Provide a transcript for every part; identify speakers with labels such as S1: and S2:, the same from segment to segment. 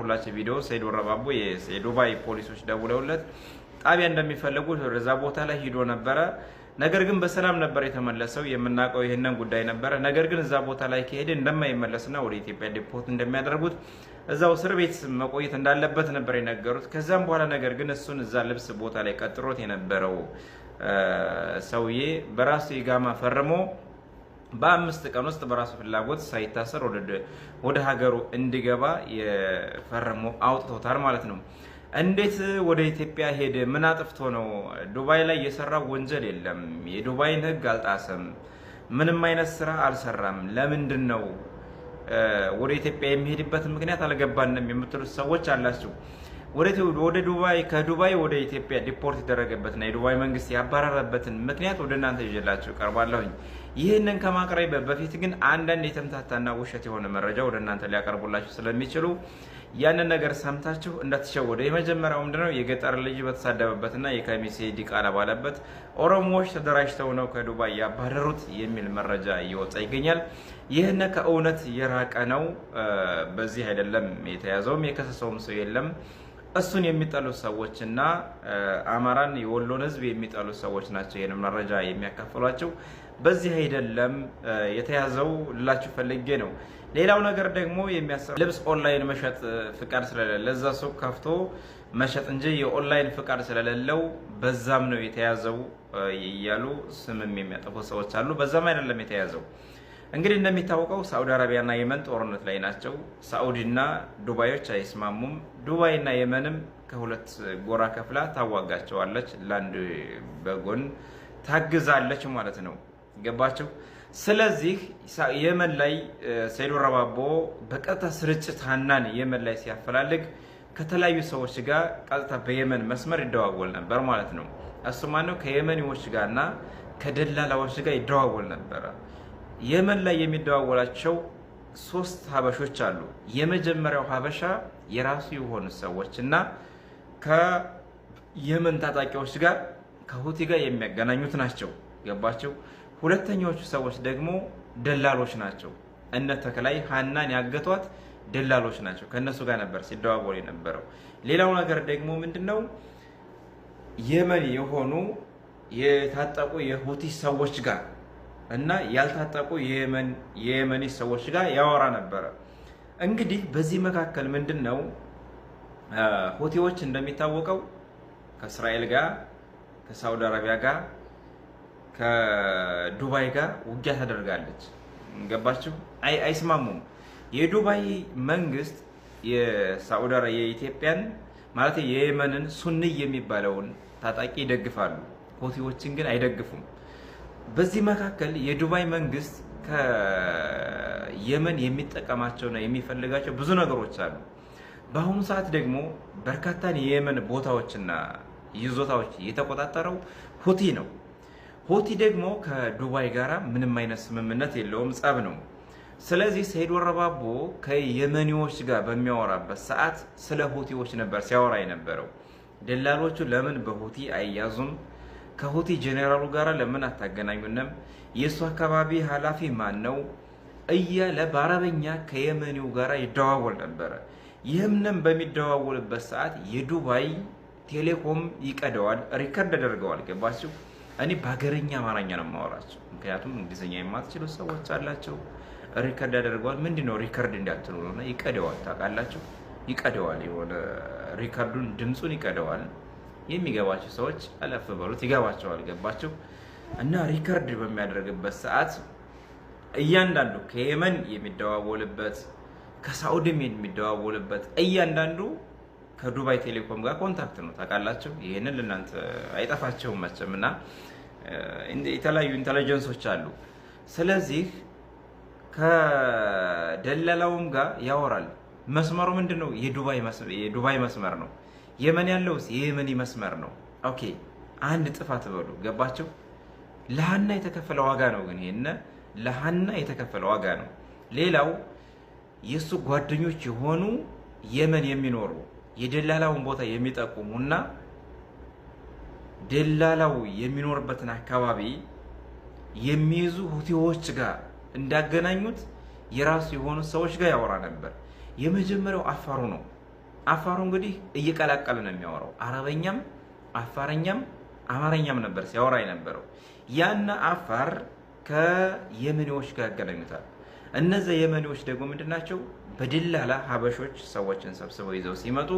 S1: ባቀረቡላቸው ቪዲዮ ሰይድ ወረባቦ የዱባይ ፖሊሶች ደውለውለት ጣቢያ እንደሚፈልጉ ወደዛ ቦታ ላይ ሂዶ ነበረ። ነገር ግን በሰላም ነበር የተመለሰው። የምናውቀው ይሄንን ጉዳይ ነበረ። ነገር ግን እዛ ቦታ ላይ ከሄደ እንደማይመለስና ወደ ኢትዮጵያ ዲፖርት እንደሚያደርጉት እዛው እስር ቤት መቆየት እንዳለበት ነበር የነገሩት። ከዛም በኋላ ነገር ግን እሱን እዛ ልብስ ቦታ ላይ ቀጥሮት የነበረው ሰውዬ በራሱ ኢቃማ ፈርሞ በ5 ቀን ውስጥ በራሱ ፍላጎት ሳይታሰር ወደ ሀገሩ እንዲገባ የፈረመው አውጥቶታል ማለት ነው። እንዴት ወደ ኢትዮጵያ ሄደ? ምን አጥፍቶ ነው? ዱባይ ላይ የሰራው ወንጀል የለም። የዱባይን ሕግ አልጣሰም። ምንም አይነት ስራ አልሰራም። ለምንድን ነው ወደ ኢትዮጵያ የሚሄድበት ምክንያት አልገባንም የምትሉት ሰዎች አላችሁ። ወደ ዱባይ ከዱባይ ወደ ኢትዮጵያ ዲፖርት የተደረገበትና የዱባይ መንግስት ያባረረበትን ምክንያት ወደ እናንተ ይዤላችሁ ቀርባለሁኝ። ይህንን ከማቅረብ በፊት ግን አንዳንድ የተምታታና ውሸት የሆነ መረጃ ወደ እናንተ ሊያቀርቡላችሁ ስለሚችሉ ያንን ነገር ሰምታችሁ እንዳትሸወዱ። የመጀመሪያው ምንድነው? የገጠር ልጅ በተሳደበበትና የከሚሴ ዲቃላ ባለበት ኦሮሞዎች ተደራጅተው ነው ከዱባይ ያባረሩት የሚል መረጃ እየወጣ ይገኛል። ይህን ከእውነት የራቀ ነው። በዚህ አይደለም የተያዘውም የከሰሰውም ሰው የለም። እሱን የሚጠሉ ሰዎችና አማራን የወሎን ህዝብ የሚጠሉ ሰዎች ናቸው ይህን መረጃ የሚያካፍሏቸው። በዚህ አይደለም የተያዘው ልላችሁ ፈልጌ ነው። ሌላው ነገር ደግሞ የሚያሰራ ልብስ ኦንላይን መሸጥ ፍቃድ ስለሌለ እዛ ሱቅ ከፍቶ መሸጥ እንጂ የኦንላይን ፍቃድ ስለሌለው በዛም ነው የተያዘው እያሉ ስምም የሚያጠፉ ሰዎች አሉ። በዛም አይደለም የተያዘው። እንግዲህ እንደሚታወቀው ሳዑዲ አረቢያና የመን ጦርነት ላይ ናቸው። ሳዑዲና ዱባዮች አይስማሙም። ዱባይና የመንም ከሁለት ጎራ ከፍላ ታዋጋቸዋለች፣ ለአንድ በጎን ታግዛለች ማለት ነው። ገባቸው? ስለዚህ የመን ላይ ሰይድ ወረባቦ በቀጥታ ስርጭት ሀናን የመን ላይ ሲያፈላልግ ከተለያዩ ሰዎች ጋር ቀጥታ በየመን መስመር ይደዋወል ነበር ማለት ነው። እሱ ማነው? ከየመኒዎች ጋርና ከደላላዎች ጋር ይደዋወል ነበረ። የመን ላይ የሚደዋወላቸው 3 ሀበሾች አሉ። የመጀመሪያው ሀበሻ የራሱ የሆኑ ሰዎች እና ከየመን ታጣቂዎች ጋር ከሁቲ ጋር የሚያገናኙት ናቸው። ገባቸው? ሁለተኛዎቹ ሰዎች ደግሞ ደላሎች ናቸው። እነ ተከላይ ሀናን ያገቷት ደላሎች ናቸው። ከነሱ ጋር ነበር ሲደዋወል የነበረው። ሌላው ነገር ደግሞ ምንድነው? የመን የሆኑ የታጠቁ የሁቲ ሰዎች ጋር እና ያልታጠቁ የየመኒ ሰዎች ጋር ያወራ ነበረ። እንግዲህ በዚህ መካከል ምንድነው ሁቲዎች እንደሚታወቀው ከእስራኤል ጋር፣ ከሳውዲ አረቢያ ጋር፣ ከዱባይ ጋር ውጊያ ታደርጋለች። ገባችሁ? አይስማሙም። የዱባይ መንግስት የሳውዲ አረቢያ የኢትዮጵያን ማለት የየመንን ሱኒ የሚባለውን ታጣቂ ይደግፋሉ። ሁቲዎችን ግን አይደግፉም። በዚህ መካከል የዱባይ መንግስት ከየመን የሚጠቀማቸውና የሚፈልጋቸው ብዙ ነገሮች አሉ። በአሁኑ ሰዓት ደግሞ በርካታ የየመን ቦታዎችና ይዞታዎች የተቆጣጠረው ሁቲ ነው። ሁቲ ደግሞ ከዱባይ ጋራ ምንም አይነት ስምምነት የለውም፣ ጸብ ነው። ስለዚህ ሰይድ ወረባቦ ከየመኒዎች ጋር በሚያወራበት ሰዓት ስለ ሁቲዎች ነበር ሲያወራ የነበረው። ደላሎቹ ለምን በሁቲ አይያዙም? ከሁቲ ጄኔራሉ ጋር ለምን አታገናኙንም? የሱ አካባቢ ኃላፊ ማን ነው እያለ በአረበኛ ከየመኒው ጋር ይደዋወል ነበረ። ይህንም በሚደዋወልበት ሰዓት የዱባይ ቴሌኮም ይቀደዋል፣ ሪከርድ ያደርገዋል። ገባችሁ? እኔ በሀገረኛ አማርኛ ነው የማወራቸው፣ ምክንያቱም እንግሊዝኛ የማትችሉ ሰዎች አላቸው። ሪከርድ ያደርገዋል። ምንድነው ሪከርድ እንዳትሉ ነው። ይቀደዋል። ታውቃላችሁ? ይቀደዋል። የሆነ ሪከርዱን ድምጹን ይቀደዋል። የሚገባቸው ሰዎች አለፍ በሉት ይገባቸዋል። ገባችሁ? እና ሪከርድ በሚያደርግበት ሰዓት እያንዳንዱ ከየመን የሚደዋወልበት ከሳዑዲም የሚደዋወልበት እያንዳንዱ ከዱባይ ቴሌኮም ጋር ኮንታክት ነው። ታውቃላችሁ? ይሄንን ለእናንተ አይጠፋቸውም መቼም። እና የተለያዩ ኢንተለጀንሶች አሉ። ስለዚህ ከደላላውም ጋር ያወራል። መስመሩ ምንድነው? የዱባይ መስመር ነው። የመን ያለውስ የየመኒ መስመር ነው። ኦኬ፣ አንድ ጥፋት በሉ። ገባችሁ? ለሀና የተከፈለ ዋጋ ነው። ግን ይሄን ለሀና የተከፈለ ዋጋ ነው። ሌላው የሱ ጓደኞች የሆኑ የመን የሚኖሩ የደላላውን ቦታ የሚጠቁሙና ደላላው የሚኖርበትን አካባቢ የሚይዙ ሁቲዎች ጋር እንዳገናኙት የራሱ የሆኑ ሰዎች ጋር ያወራ ነበር። የመጀመሪያው አፋሩ ነው። አፋሩ እንግዲህ እየቀላቀለ ነው የሚያወራው። አረበኛም አፋረኛም አማርኛም ነበር ሲያወራ የነበረው። ያን አፋር ከየመኔዎች ጋር ያገናኙታል። እነዚህ የመኔዎች ደግሞ ምንድናቸው? በድላላ ሀበሾች ሰዎችን ሰብስበው ይዘው ሲመጡ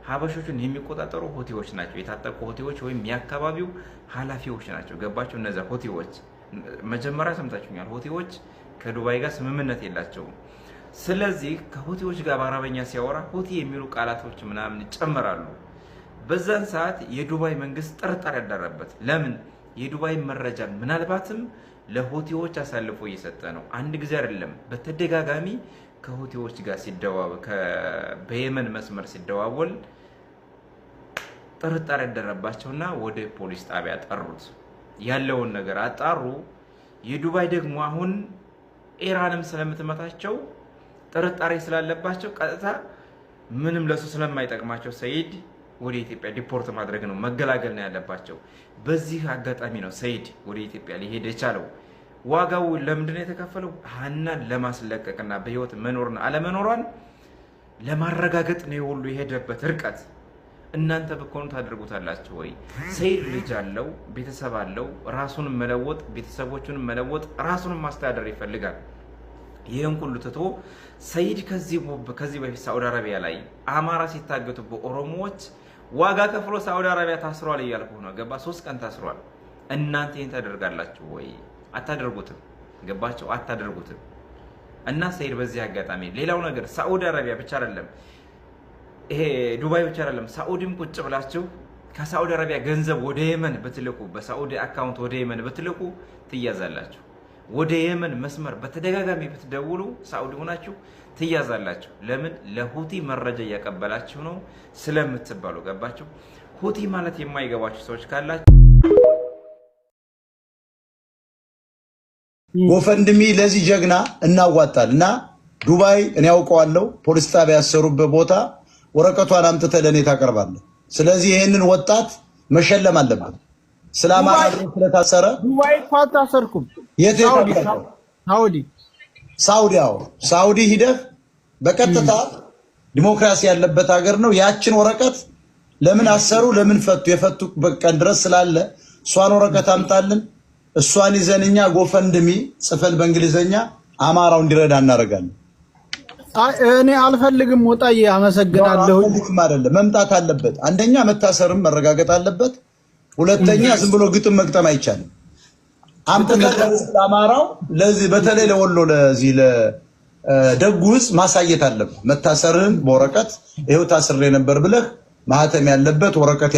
S1: ሀበሾቹን የሚቆጣጠሩ ሆቴዎች ናቸው። የታጠቁ ሆቴዎች ወይም የአካባቢው ኃላፊዎች ናቸው። ገባቸው? እነዚያ ሆቴዎች መጀመሪያ ሰምታችሁኛል። ሆቴዎች ከዱባይ ጋር ስምምነት የላቸውም። ስለዚህ ከሆቴዎች ጋር በአረበኛ ሲያወራ ሆቴ የሚሉ ቃላቶች ምናምን ይጨመራሉ። በዛን ሰዓት የዱባይ መንግስት ጥርጣሬ ያደረበት። ለምን? የዱባይ መረጃ ምናልባትም ለሆቴዎች አሳልፎ እየሰጠ ነው። አንድ ጊዜ አይደለም፣ በተደጋጋሚ ከሆቴዎች ጋር ሲደዋወል በየመን መስመር ሲደዋወል ጥርጣሬ ያደረባቸውና ወደ ፖሊስ ጣቢያ ጠሩት። ያለውን ነገር አጣሩ። የዱባይ ደግሞ አሁን ኢራንም ስለምትመታቸው ጥርጣሬ ስላለባቸው ቀጥታ ምንም ለሱ ስለማይጠቅማቸው ሰይድ ወደ ኢትዮጵያ ዲፖርት ማድረግ ነው፣ መገላገል ነው ያለባቸው። በዚህ አጋጣሚ ነው ሰይድ ወደ ኢትዮጵያ ሊሄድ የቻለው። ዋጋው ለምንድን ነው የተከፈለው? ሀናን ለማስለቀቅና በህይወት መኖርና አለመኖሯን ለማረጋገጥ ነው የሁሉ የሄደበት ርቀት። እናንተ ብትሆኑ ታደርጉታላችሁ ወይ? ሰይድ ልጅ አለው፣ ቤተሰብ አለው። ራሱን መለወጥ፣ ቤተሰቦቹን መለወጥ፣ ራሱን ማስተዳደር ይፈልጋል። ይህን ሁሉ ትቶ ሰይድ ከዚህ በፊት ሳዑዲ አረቢያ ላይ አማራ ሲታገቱ በኦሮሞዎች ዋጋ ከፍሎ ሳዑዲ አረቢያ ታስሯል እያልኩ ነው። ገባ? 3 ቀን ታስሯል። እናንተ ይህን ታደርጋላችሁ ወይ? አታደርጉትም። ገባቸው? አታደርጉትም። እና ሰይድ በዚህ አጋጣሚ ሌላው ነገር ሳዑዲ አረቢያ ብቻ አይደለም፣ ይሄ ዱባይ ብቻ አይደለም፣ ሳዑዲም ቁጭ ብላችሁ ከሳዑዲ አረቢያ ገንዘብ ወደ የመን ብትልኩ፣ በሳዑዲ አካውንት ወደ የመን ብትልኩ ትያዛላችሁ። ወደ የመን መስመር በተደጋጋሚ ብትደውሉ ሳዑዲ ሆናችሁ ትያዛላችሁ። ለምን? ለሁቲ መረጃ እያቀበላችሁ ነው ስለምትባሉ። ገባችሁ? ሁቲ ማለት የማይገባችሁ ሰዎች ካላችሁ
S2: ጎፈንድሚ ለዚህ ጀግና እናዋጣል እና ዱባይ እኔ ያውቀዋለሁ። ፖሊስ ጣቢያ ያሰሩበት ቦታ ወረቀቷን አምጥተህ ለኔ ታቀርባለህ። ስለዚህ ይሄንን ወጣት መሸለም አለበት። ስለማራ ስለታሰረ
S3: ዱባይ ታሰርኩም
S2: ሳውዲ ሂደህ በቀጥታ ዲሞክራሲ ያለበት ሀገር ነው። ያችን ወረቀት ለምን አሰሩ ለምን ፈቱ የፈቱበት ቀን ድረስ ስላለ እሷን ወረቀት አምጣልን። እሷን ይዘንኛ ጎፈንድሚ ጽፈን በእንግሊዘኛ አማራው እንዲረዳ እናደርጋለን።
S3: እኔ አልፈልግም። ወጣዬ አመሰግናለሁ።
S2: አይደለም መምጣት አለበት። አንደኛ መታሰርም መረጋገጥ አለበት። ሁለተኛ ዝም ብሎ ግጥም መግጠም አይቻልም። አማራው ለዚህ በተለይ ለወሎ ለዚህ ለደጉ ህዝብ ማሳየት አለበት። መታሰርህን በወረቀት ይሄው ታስሬ ነበር ብለህ ማህተም ያለበት ወረቀት